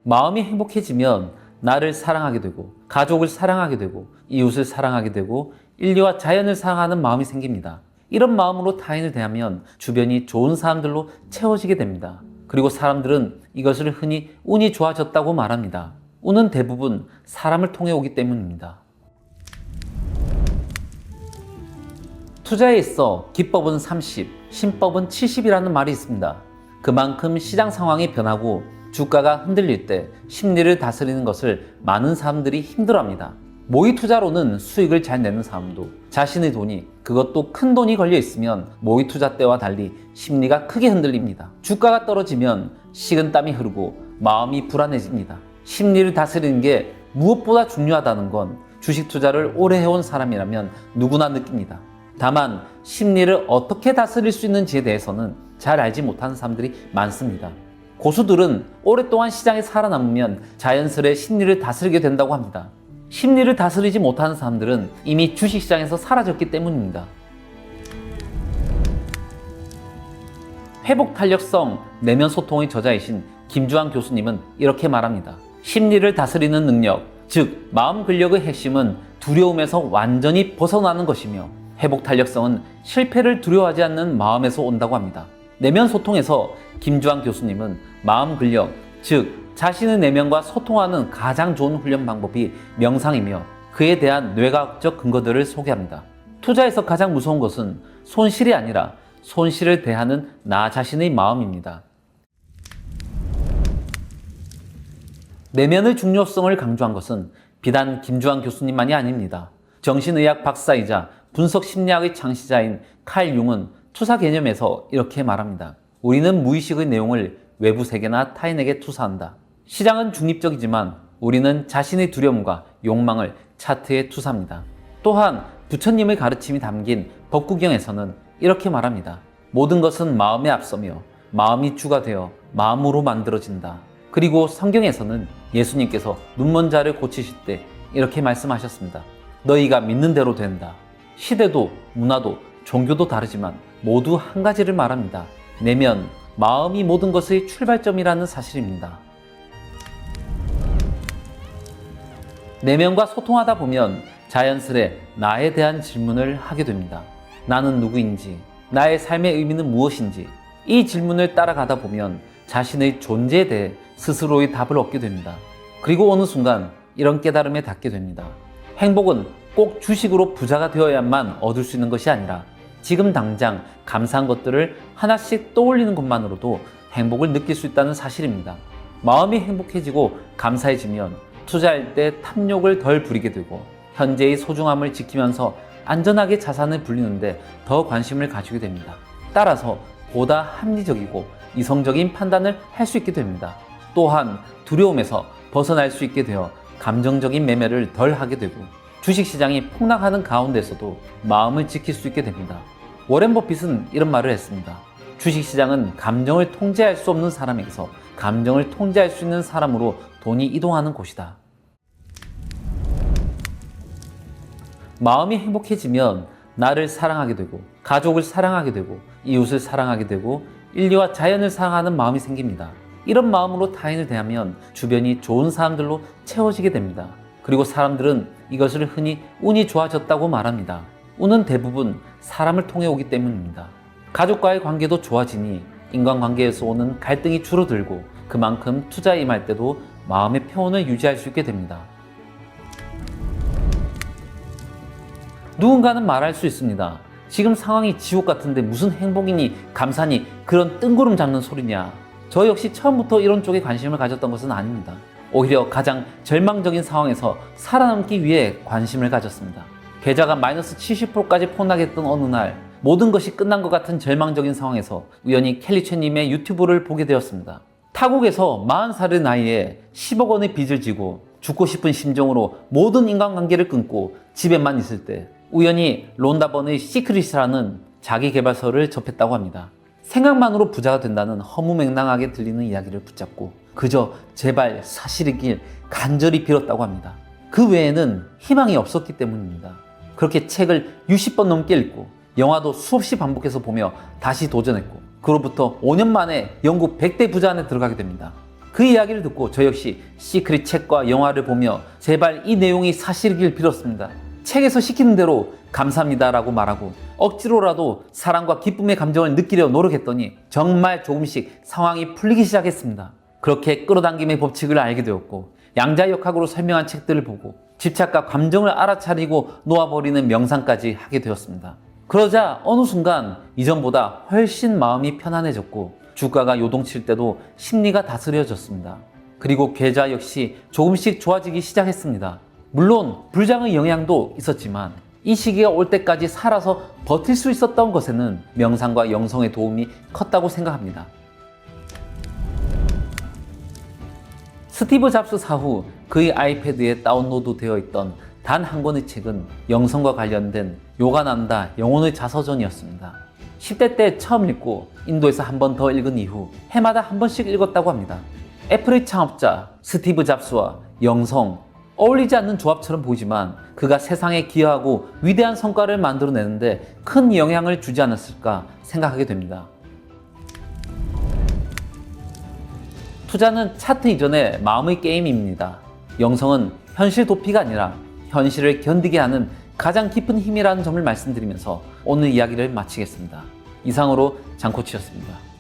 마음이 행복해지면 나를 사랑하게 되고, 가족을 사랑하게 되고, 이웃을 사랑하게 되고, 인류와 자연을 사랑하는 마음이 생깁니다. 이런 마음으로 타인을 대하면 주변이 좋은 사람들로 채워지게 됩니다. 그리고 사람들은 이것을 흔히 운이 좋아졌다고 말합니다. 운은 대부분 사람을 통해 오기 때문입니다. 투자에 있어 기법은 30, 신법은 70이라는 말이 있습니다. 그만큼 시장 상황이 변하고 주가가 흔들릴 때 심리를 다스리는 것을 많은 사람들이 힘들어합니다. 모의 투자로는 수익을 잘 내는 사람도 자신의 돈이, 그것도 큰 돈이 걸려 있으면 모의 투자 때와 달리 심리가 크게 흔들립니다. 주가가 떨어지면 식은땀이 흐르고 마음이 불안해집니다. 심리를 다스리는 게 무엇보다 중요하다는 건 주식 투자를 오래 해온 사람이라면 누구나 느낍니다. 다만 심리를 어떻게 다스릴 수 있는지에 대해서는 잘 알지 못하는 사람들이 많습니다. 고수들은 오랫동안 시장에 살아남으면 자연스레 심리를 다스리게 된다고 합니다. 심리를 다스리지 못하는 사람들은 이미 주식시장에서 사라졌기 때문입니다. 회복 탄력성 내면 소통의 저자이신 김주환 교수님은 이렇게 말합니다. 심리를 다스리는 능력, 즉 마음 근력의 핵심은 두려움에서 완전히 벗어나는 것이며, 회복 탄력성은 실패를 두려워하지 않는 마음에서 온다고 합니다. 내면 소통에서 김주환 교수님은 마음 근력, 즉 자신의 내면과 소통하는 가장 좋은 훈련 방법이 명상이며 그에 대한 뇌과학적 근거들을 소개합니다. 투자에서 가장 무서운 것은 손실이 아니라 손실을 대하는 나 자신의 마음입니다. 내면의 중요성을 강조한 것은 비단 김주환 교수님만이 아닙니다. 정신의학 박사이자 분석심리학의 창시자인 칼 융은 투사 개념에서 이렇게 말합니다. 우리는 무의식의 내용을 외부 세계나 타인에게 투사한다. 시장은 중립적이지만 우리는 자신의 두려움과 욕망을 차트에 투사합니다. 또한 부처님의 가르침이 담긴 법구경에서는 이렇게 말합니다. 모든 것은 마음에 앞서며 마음이 주가 되어 마음으로 만들어진다. 그리고 성경에서는 예수님께서 눈먼 자를 고치실 때 이렇게 말씀하셨습니다. 너희가 믿는 대로 된다. 시대도 문화도 종교도 다르지만 모두 한 가지를 말합니다. 내면, 마음이 모든 것의 출발점이라는 사실입니다. 내면과 소통하다 보면 자연스레 나에 대한 질문을 하게 됩니다. 나는 누구인지, 나의 삶의 의미는 무엇인지, 이 질문을 따라가다 보면 자신의 존재에 대해 스스로의 답을 얻게 됩니다. 그리고 어느 순간 이런 깨달음에 닿게 됩니다. 행복은 꼭 주식으로 부자가 되어야만 얻을 수 있는 것이 아니라 지금 당장 감사한 것들을 하나씩 떠올리는 것만으로도 행복을 느낄 수 있다는 사실입니다. 마음이 행복해지고 감사해지면 투자할 때 탐욕을 덜 부리게 되고 현재의 소중함을 지키면서 안전하게 자산을 불리는데 더 관심을 가지게 됩니다. 따라서 보다 합리적이고 이성적인 판단을 할 수 있게 됩니다. 또한 두려움에서 벗어날 수 있게 되어 감정적인 매매를 덜 하게 되고 주식시장이 폭락하는 가운데서도 마음을 지킬 수 있게 됩니다. 워렌 버핏은 이런 말을 했습니다. 주식시장은 감정을 통제할 수 없는 사람에게서 감정을 통제할 수 있는 사람으로 돈이 이동하는 곳이다. 마음이 행복해지면 나를 사랑하게 되고, 가족을 사랑하게 되고, 이웃을 사랑하게 되고, 인류와 자연을 사랑하는 마음이 생깁니다. 이런 마음으로 타인을 대하면 주변이 좋은 사람들로 채워지게 됩니다. 그리고 사람들은 이것을 흔히 운이 좋아졌다고 말합니다. 운은 대부분 사람을 통해 오기 때문입니다. 가족과의 관계도 좋아지니 인간관계에서 오는 갈등이 줄어들고 그만큼 투자에 임할 때도 마음의 평온을 유지할 수 있게 됩니다. 누군가는 말할 수 있습니다. 지금 상황이 지옥 같은데 무슨 행복이니 감사니 그런 뜬구름 잡는 소리냐. 저 역시 처음부터 이런 쪽에 관심을 가졌던 것은 아닙니다. 오히려 가장 절망적인 상황에서 살아남기 위해 관심을 가졌습니다. 계좌가 마이너스 70%까지 폭락했던 어느 날 모든 것이 끝난 것 같은 절망적인 상황에서 우연히 켈리 최님의 유튜브를 보게 되었습니다. 타국에서 40살의 나이에 10억 원의 빚을 지고 죽고 싶은 심정으로 모든 인간관계를 끊고 집에만 있을 때 우연히 론다 번의 시크릿이라는 자기계발서를 접했다고 합니다. 생각만으로 부자가 된다는 허무맹랑하게 들리는 이야기를 붙잡고 그저 제발 사실이길 간절히 빌었다고 합니다. 그 외에는 희망이 없었기 때문입니다. 그렇게 책을 60번 넘게 읽고 영화도 수없이 반복해서 보며 다시 도전했고 그로부터 5년 만에 영국 100대 부자 안에 들어가게 됩니다. 그 이야기를 듣고 저 역시 시크릿 책과 영화를 보며 제발 이 내용이 사실이길 빌었습니다. 책에서 시키는 대로 감사합니다라고 말하고 억지로라도 사랑과 기쁨의 감정을 느끼려 노력했더니 정말 조금씩 상황이 풀리기 시작했습니다. 그렇게 끌어당김의 법칙을 알게 되었고 양자역학으로 설명한 책들을 보고 집착과 감정을 알아차리고 놓아버리는 명상까지 하게 되었습니다. 그러자 어느 순간 이전보다 훨씬 마음이 편안해졌고 주가가 요동칠 때도 심리가 다스려졌습니다. 그리고 계좌 역시 조금씩 좋아지기 시작했습니다. 물론 불장의 영향도 있었지만 이 시기가 올 때까지 살아서 버틸 수 있었던 것에는 명상과 영성의 도움이 컸다고 생각합니다. 스티브 잡스 사후 그의 아이패드에 다운로드 되어 있던 단 한 권의 책은 영성과 관련된 요가난다 영혼의 자서전이었습니다. 10대 때 처음 읽고 인도에서 한 번 더 읽은 이후 해마다 한 번씩 읽었다고 합니다. 애플의 창업자 스티브 잡스와 영성, 어울리지 않는 조합처럼 보이지만 그가 세상에 기여하고 위대한 성과를 만들어내는데 큰 영향을 주지 않았을까 생각하게 됩니다. 투자는 차트 이전의 마음의 게임입니다. 영성은 현실 도피가 아니라 현실을 견디게 하는 가장 깊은 힘이라는 점을 말씀드리면서 오늘 이야기를 마치겠습니다. 이상으로 장코치였습니다.